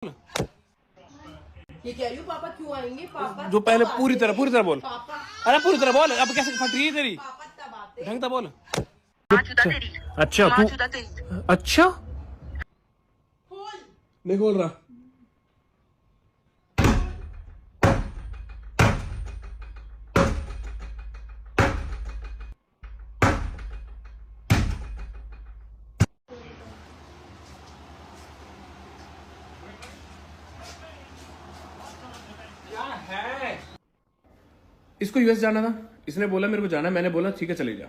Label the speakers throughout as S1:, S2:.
S1: ये कह रही हूँ पापा क्यों आएंगे। पापा
S2: जो पहले पूरी तरह बोल।
S1: पापा
S2: अरे पूरी तरह बोल। अब कैसे फट रही है तेरी?
S1: पापा तब आते
S2: ढंग से बोल।
S3: अच्छा तू अच्छा
S2: नहीं खोल रहा। क्या है? इसको यूएस जाना था, इसने बोला मेरे को जाना है, मैंने बोला ठीक है चले जा।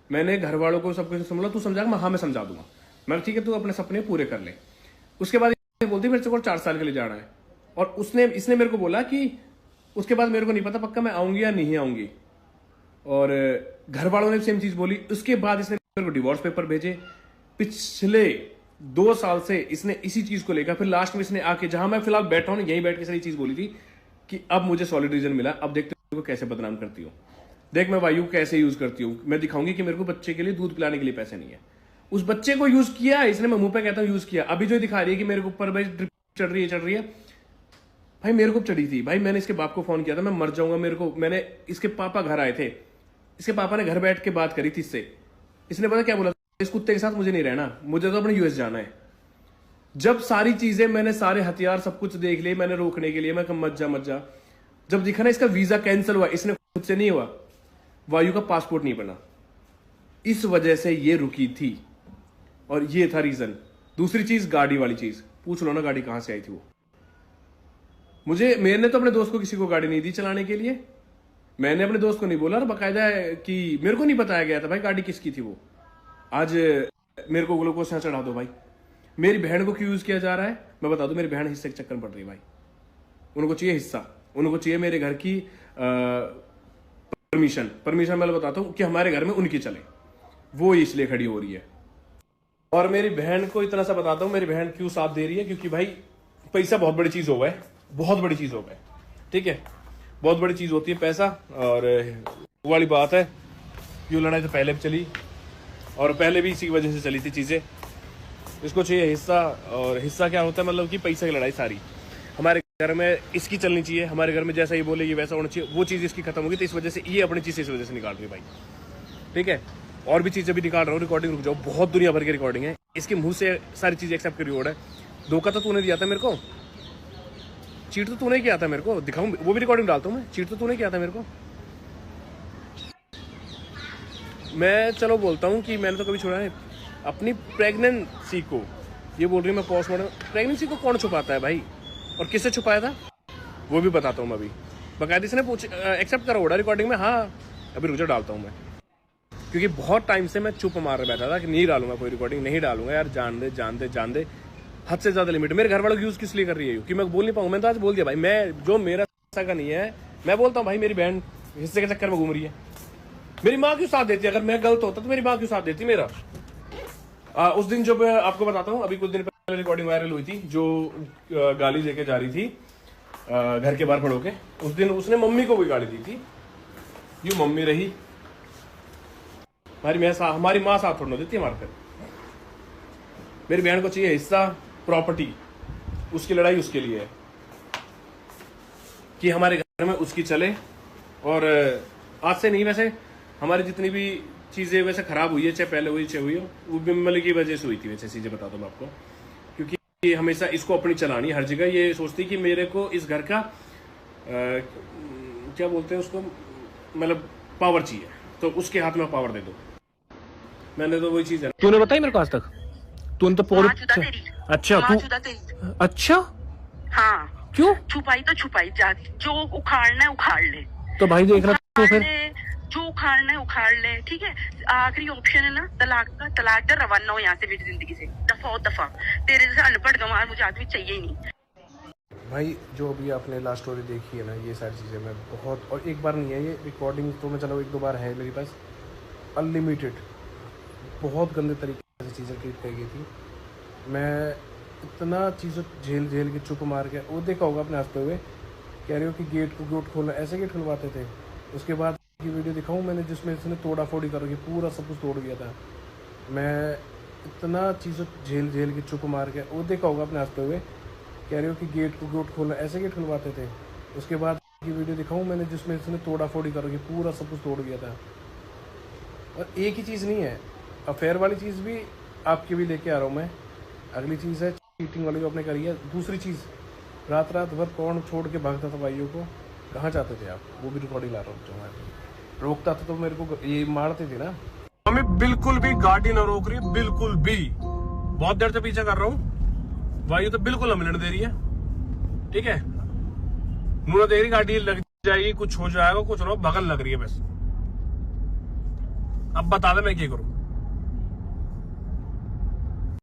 S2: मैंने घर वालों को सब कुछ समझा, तू समझाएगा? हाँ मैं समझा दूंगा। मैं ठीक है तू अपने सपने पूरे कर ले। उसके बाद ये बोलती मेरे को 4 साल के लिए जाना है, और इसने मेरे को बोला कि उसके बाद मेरे को नहीं पता पक्का मैं आऊंगी या नहीं आऊंगी। और घर वालों ने सेम चीज बोली। उसके बाद इसने मेरे को डिवोर्स पेपर भेजे। पिछले 2 साल से इसने इसी चीज को लेकर, फिर लास्ट में इसने आके जहां मैं फिलहाल बैठा हूं यहीं बैठ के सारी चीज बोली थी कि अब मुझे सॉलिड रीजन मिला, अब देखते को कैसे बदनाम करती हूँ। देख मैं वायु कैसे यूज करती हूँ, मैं दिखाऊंगी कि मेरे को बच्चे के लिए दूध पिलाने के लिए पैसे नहीं है। उस बच्चे को यूज किया इसने, मैं मुंह पे कहता हूँ यूज किया। अभी जो दिखा रही है कि मेरे को ऊपर भाई ड्रिप चढ़ रही है भाई मेरे को चढ़ी थी भाई। मैंने इसके बाप को फोन किया था, मैं मर जाऊंगा मेरे को। मैंने इसके पापा घर आए थे, इसके पापा ने घर बैठ के बात करी थी इससे। इसने पता क्या बोला, इस कुत्ते के साथ मुझे नहीं रहना, मुझे तो अपने यूएस जाना है। जब सारी चीजें मैंने, सारे हथियार सब कुछ देख लिए मैंने रोकने के लिए, मैं कहा मत जा। जब दिखा ना इसका वीजा कैंसिल हुआ, इसने खुद से नहीं हुआ, वायु का पासपोर्ट नहीं बना, इस वजह से ये रुकी थी और ये था रीजन। दूसरी चीज गाड़ी वाली चीज, पूछ लो ना गाड़ी कहां से आई थी वो। मैंने तो अपने दोस्त को किसी को गाड़ी नहीं दी चलाने के लिए। मैंने अपने दोस्त को नहीं बोला, और बाकायदा कि मेरे को नहीं बताया गया था भाई गाड़ी किसकी थी वो। आज मेरे को ग्लूकोज चढ़ा दो भाई। मेरी बहन को क्यों यूज किया जा रहा है मैं बता दूं, मेरी बहन हिस्से के चक्कर में पड़ रही है भाई। उनको चाहिए हिस्सा, उनको चाहिए मेरे घर की परमिशन मैं बताता हूं कि हमारे घर में उनकी चले, वो इसलिए खड़ी हो रही है। और मेरी बहन को इतना सा बताता हूं, मेरी बहन क्यों साथ दे रही है, क्योंकि भाई पैसा बहुत बड़ी चीज हो गया है, बहुत बड़ी चीज हो गया, ठीक है, बहुत बड़ी चीज होती है पैसा। और वो वाली बात है, यूं लड़ाई तो पहले भी चली, और पहले भी इसी की वजह से चली थी चीजें। इसको चाहिए हिस्सा, और हिस्सा क्या होता है मतलब कि पैसे की लड़ाई सारी हमारे घर में इसकी चलनी चाहिए। हमारे घर में जैसा ये बोले ये वैसा होना चाहिए, वो चीज इसकी खत्म होगी, तो इस वजह से ये अपनी चीज इस वजह से निकाल रही है भाई, ठीक है। और भी चीजें भी निकाल रहा हूँ, रिकॉर्डिंग रुक जाओ, बहुत दुनिया भर की रिकॉर्डिंग है, इसके मुंह से सारी चीजें एक्सेप्ट करी है। धोखा तो तूने दिया था मेरे को, चीट तो तूने किया था मेरे को, दिखाऊं वो भी रिकॉर्डिंग डालता हूं मैं। चीट तो तूने किया था मेरे को। मैं चलो बोलता हूं कि मैंने तो कभी छोड़ा है अपनी प्रेगनेंसी को। ये बोल रही है मैं पोस्टमार्टम, प्रेगनेंसी को कौन छुपाता है भाई, और किससे छुपाया था वो भी बताता हूं मैं अभी। बाकायदा इसने एक्सेप्ट करा होगा रिकॉर्डिंग में। हाँ अभी रुक जाओ, डालता हूं मैं, क्योंकि बहुत टाइम से मैं चुप मार बैठा था कि नहीं डालूंगा कोई रिकॉर्डिंग, नहीं डालूंगा यार, जान दे हद से ज्यादा लिमिट। मेरे घर वालों की यूज किस लिए कर रही है कि मैं बोल नहीं पाऊंगा। मैंने तो आज बोल दिया भाई, मैं जो मेरा हिस्सा का नहीं है मैं बोलता हूँ भाई। मेरी बहन हिस्से के चक्कर में घूम रही है, मेरी माँ क्यों साथ देती है? अगर मैं गलत होता तो मेरी माँ क्यों साथ देती मेरा? उस दिन जब आपको बताता हूँ, अभी कुछ दिन पहले रिकॉर्डिंग वायरल हुई थी, जो गाली देके जा रही थी घर के बाहर खड़ो के। उस दिन उसने मम्मी को भी गाली दी थी, यूं मम्मी रही हमारी माँ साथ छोड़ना देती है हमारे। मेरी बहन को चाहिए हिस्सा, प्रॉपर्टी, उसकी लड़ाई उसके लिए है कि हमारे घर में उसकी चले। और आज से नहीं, वैसे हमारी जितनी भी चीजें वैसे खराब हुई है, चाहे पहले हुई चाहे हुई हो, वो बिमल की वजह से हुई थी। वैसे चीजें बताता हूँ मैं आपको, क्योंकि हमेशा इसको अपनी चलानी, हर जगह ये सोचती कि मेरे को इस घर का क्या बोलते हैं उसको, मतलब पावर चाहिए, तो उसके हाथ में पावर दे दो। मैंने तो वही चीज है।
S3: तूने बताई मेरे को आज तक? तूने तो पूरी अच्छा अच्छा
S4: हाँ
S3: क्यों
S4: छुपाई तो छुपाई जा, जो उखाड़ना है उखाड़ ले।
S3: तो भाई देख रहा तो फिर
S4: जो उखाड़ना है उखाड़ ले, ठीक है। आखिरी ऑप्शन है ना तलाक का, तलाक कर, रवाना हो यहाँ से मेरी जिंदगी से, दफा। तेरे जैसे अनपढ़ गंवार मुझे आदमी चाहिए ही नहीं
S2: भाई। जो अभी आपने लास्ट स्टोरी देखी है ना, ये सारी चीजें मैं बहुत, और एक बार नहीं है ये रिकॉर्डिंग तो मैं चलो 1-2 बार है मेरे पास, अनलिमिटेड बहुत गंदे तरीके से चीज़ें ट्रीट की गई थी। मैं इतना चीज़ों झेल के चुप मार के, वो देखा होगा अपने हंसते हुए, कह रहे हो कि गेट खोलना, ऐसे गेट खुलवाते थे। उसके बाद की वीडियो दिखाऊं मैंने जिसमें इसने तोड़ा फोड़ी करके पूरा सब कुछ तोड़ गया था। मैं इतना चीज़ों झेल के चुप मार के, वो देखा होगा अपने हंसते हुए कह रहे हो कि गेट खोलना, ऐसे गेट खुलवाते थे। उसके बाद की वीडियो दिखाऊं मैंने जिसमें इसने तोड़ा फोड़ी कर रखी, पूरा सब कुछ तोड़ गया था। और एक ही चीज़ नहीं है, अफेयर वाली चीज़ भी आपके भी लेके आ रहा हूँ मैं। अगली चीज़ है चीटिंग वाली जो आपने करी है। दूसरी चीज़, रात भर कौन छोड़ के भागता था भाइयों को, कहाँ जाते थे आप, वो भी रिकॉर्डिंग ला रहा हूँ। जो मैं रोकता था तो मेरे को ये मारते थे ना।
S3: हमें बिल्कुल भी गाड़ी ना रोक रही है, बिल्कुल भी। बहुत देर से पीछे कर रहा हूँ, भाई तो बिल्कुल हमें दे रही है। ठीक है, मुझे देख रही गाड़ी लग जाएगी, कुछ हो जाएगा, कुछ ना हो, बगल लग रही है बस। अब बता दे मैं क्या करूँ।